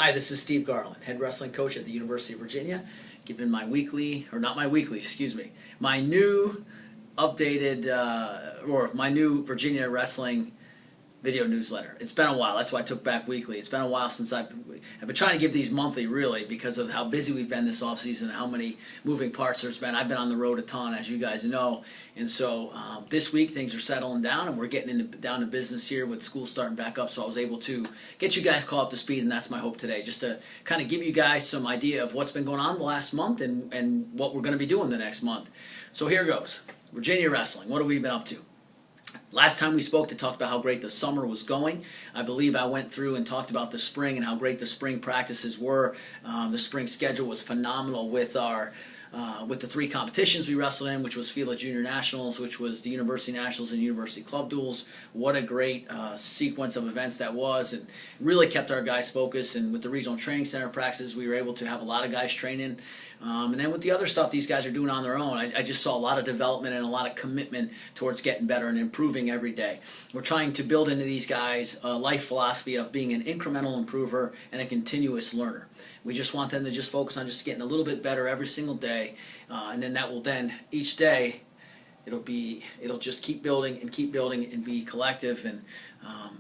Hi, this is Steve Garland, head wrestling coach at the University of Virginia, giving my weekly, or not my weekly, excuse me, my new updated, or my new Virginia wrestling video newsletter. It's been a while. That's why I took back weekly. It's been a while since I've been trying to give these monthly, really, because of how busy we've been this offseason and how many moving parts there's been. I've been on the road a ton, as you guys know. And so this week things are settling down and we're getting down to business here with school starting back up. So I was able to get you guys caught up to speed, and that's my hope today, just to kind of give you guys some idea of what's been going on the last month and what we're going to be doing the next month. So here goes. Virginia wrestling. What have we been up to? Last time we spoke, they talked about how great the summer was going. I believe I went through and talked about the spring and how great the spring practices were. The spring schedule was phenomenal with the three competitions we wrestled in, which was FILA Junior Nationals, which was the University Nationals and University Club Duels. What a great sequence of events that was, and really kept our guys focused. And with the regional training center practices, we were able to have a lot of guys training. And then with the other stuff these guys are doing on their own, I just saw a lot of development and a lot of commitment towards getting better and improving every day. We're trying to build into these guys a life philosophy of being an incremental improver and a continuous learner. We just want them to just focus on just getting a little bit better every single day, and then that will then, each day, it'll just keep building and be collective, and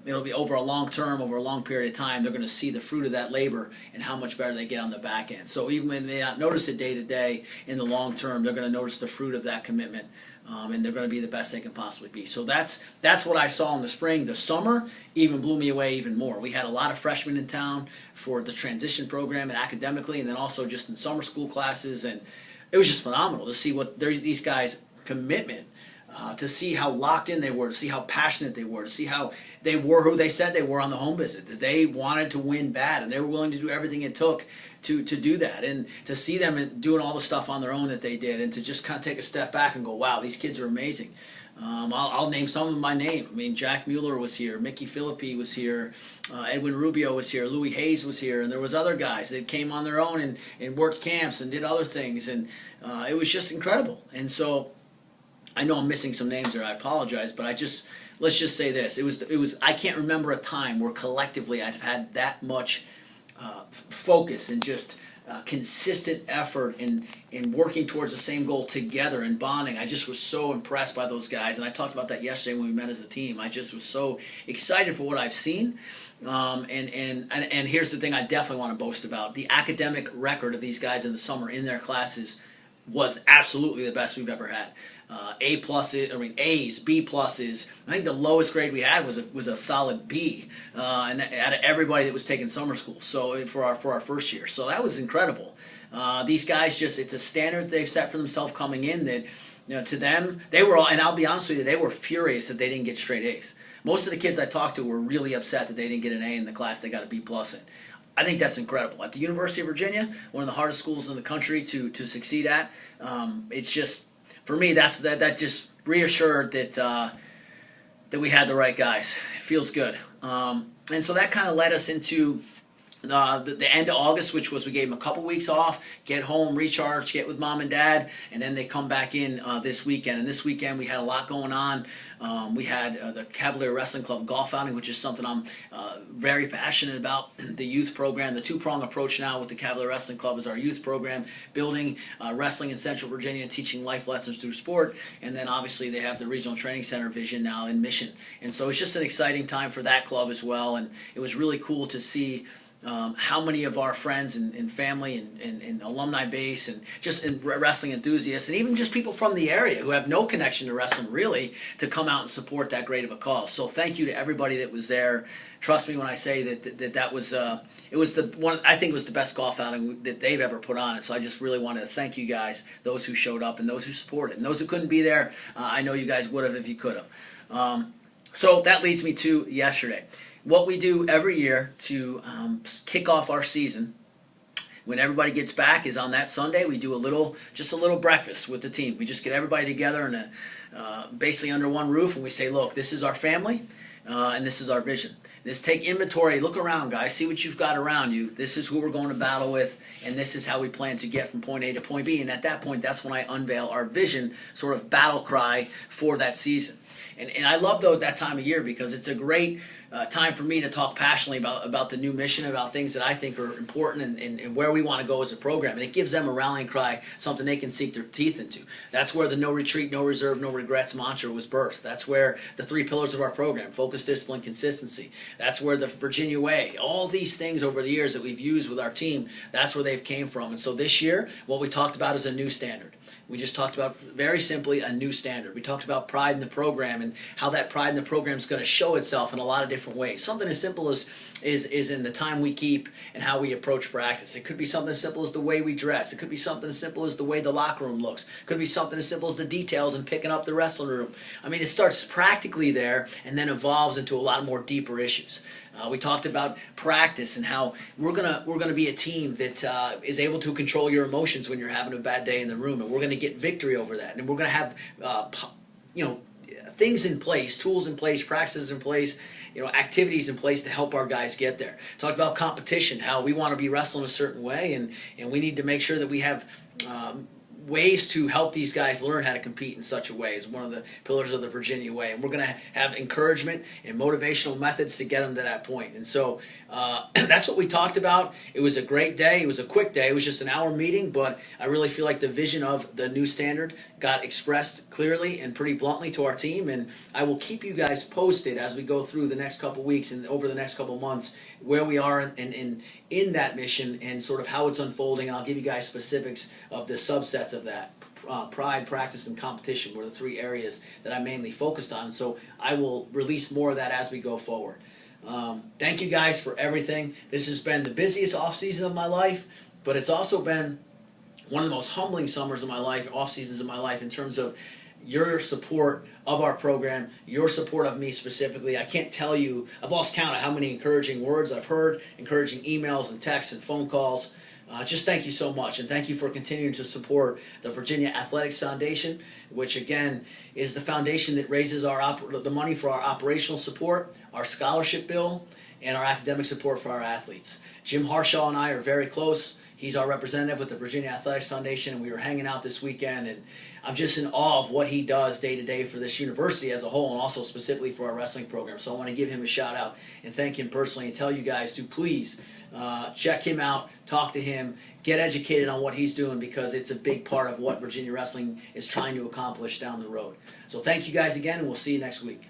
it'll be over a long period of time. They're going to see the fruit of that labor and how much better they get on the back end. So even when they may not notice it day to day, in the long term, they're going to notice the fruit of that commitment, and they're going to be the best they can possibly be. So that's what I saw in the spring. The summer even blew me away even more. We had a lot of freshmen in town for the transition program and academically, and then also just in summer school classes, and it was just phenomenal to see what these guys' commitment, to see how locked in they were, to see how passionate they were, to see how they were who they said they were on the home visit, that they wanted to win bad, and they were willing to do everything it took to do that, and to see them doing all the stuff on their own that they did, and to just kind of take a step back and go, wow, these kids are amazing. I'll name some of them by name. I mean, Jack Mueller was here, Mickey Philippi was here, Edwin Rubio was here, Louis Hayes was here, and there was other guys that came on their own and worked camps and did other things, and it was just incredible. And so I know I'm missing some names there. I apologize, but let's just say this: it was. I can't remember a time where collectively I've had that much focus and just consistent effort in working towards the same goal together and bonding. I just was so impressed by those guys, and I talked about that yesterday when we met as a team. I just was so excited for what I've seen. And here's the thing: I definitely want to boast about the academic record of these guys in the summer in their classes was absolutely the best we've ever had. A's, B pluses. I think the lowest grade we had was a solid B, and out of everybody that was taking summer school. So for our first year, so that was incredible. These guys it's a standard they've set for themselves coming in that, to them, they were all, and I'll be honest with you, they were furious that they didn't get straight A's. Most of the kids I talked to were really upset that they didn't get an A in the class they got a B plus in. I think that's incredible. At the University of Virginia, one of the hardest schools in the country to succeed at, it's just, for me, that just reassured that we had the right guys. It feels good. And so that kind of led us into the end of August, which was we gave them a couple weeks off, get home, recharge, get with mom and dad, and then they come back in this weekend. And this weekend we had a lot going on. We had the Cavalier Wrestling Club golf outing, which is something I'm very passionate about. The youth program, the two-prong approach now with the Cavalier Wrestling Club is our youth program, building wrestling in Central Virginia and teaching life lessons through sport. And then obviously they have the Regional Training Center vision now in Mission. And so it's just an exciting time for that club as well. And it was really cool to see how many of our friends and family and alumni base and just wrestling enthusiasts and even just people from the area who have no connection to wrestling really to come out and support that great of a cause. So thank you to everybody that was there. Trust me when I say that was it was the one, I think it was the best golf outing that they've ever put on. And so I just really wanted to thank you guys, those who showed up and those who supported, and those who couldn't be there. I know you guys would have if you could have. So that leads me to yesterday. What we do every year to kick off our season, when everybody gets back, is on that Sunday we do just a little breakfast with the team. We just get everybody together and basically under one roof, and we say, look, this is our family, and this is our vision. Let's take inventory. Look around, guys. See what you've got around you. This is who we're going to battle with, and this is how we plan to get from point A to point B. And at that point, that's when I unveil our vision, sort of battle cry for that season. And I love that time of year because it's a great time for me to talk passionately about the new mission, about things that I think are important and where we want to go as a program. And it gives them a rallying cry, something they can sink their teeth into. That's where the no retreat, no reserve, no regrets mantra was birthed. That's where the 3 pillars of our program, focus, discipline, consistency. That's where the Virginia way, all these things over the years that we've used with our team, that's where they've came from. And so this year, what we talked about is a new standard. We just talked about, very simply, a new standard. We talked about pride in the program and how that pride in the program is going to show itself in a lot of different ways. Something as simple as is in the time we keep and how we approach practice. It could be something as simple as the way we dress. It could be something as simple as the way the locker room looks. It could be something as simple as the details and picking up the wrestling room. I mean, it starts practically there and then evolves into a lot more deeper issues. We talked about practice and how we're gonna be a team that is able to control your emotions when you're having a bad day in the room, and we're gonna get victory over that. And we're gonna have things in place, tools in place, practices in place, activities in place to help our guys get there. Talked about competition, how we want to be wrestling a certain way, and we need to make sure that we have ways to help these guys learn how to compete in such a way is one of the pillars of the Virginia way. And we're going to have encouragement and motivational methods to get them to that point. And so that's what we talked about. It was a great day. It was a quick day. It was just an hour meeting, but I really feel like the vision of the new standard got expressed clearly and pretty bluntly to our team. And I will keep you guys posted as we go through the next couple weeks and over the next couple months where we are in that mission and sort of how it's unfolding. And I'll give you guys specifics of the subsets of that. Pride, practice, and competition were the 3 areas that I mainly focused on. So I will release more of that as we go forward. Thank you guys for everything. This has been the busiest off season of my life, but it's also been one of the most humbling summers of my life, off seasons of my life, in terms of your support of our program, your support of me specifically. I can't tell you, I've lost count of how many encouraging words I've heard, encouraging emails and texts and phone calls. Just thank you so much, and thank you for continuing to support the Virginia Athletics Foundation, which again is the foundation that raises the money for our operational support, our scholarship bill, and our academic support for our athletes. Jim Harshaw and I are very close. He's our representative with the Virginia Athletics Foundation, and we were hanging out this weekend, and I'm just in awe of what he does day to day for this university as a whole, and also specifically for our wrestling program. So I want to give him a shout out and thank him personally, and tell you guys to please check him out, talk to him, get educated on what he's doing, because it's a big part of what Virginia Wrestling is trying to accomplish down the road. So thank you guys again, and we'll see you next week.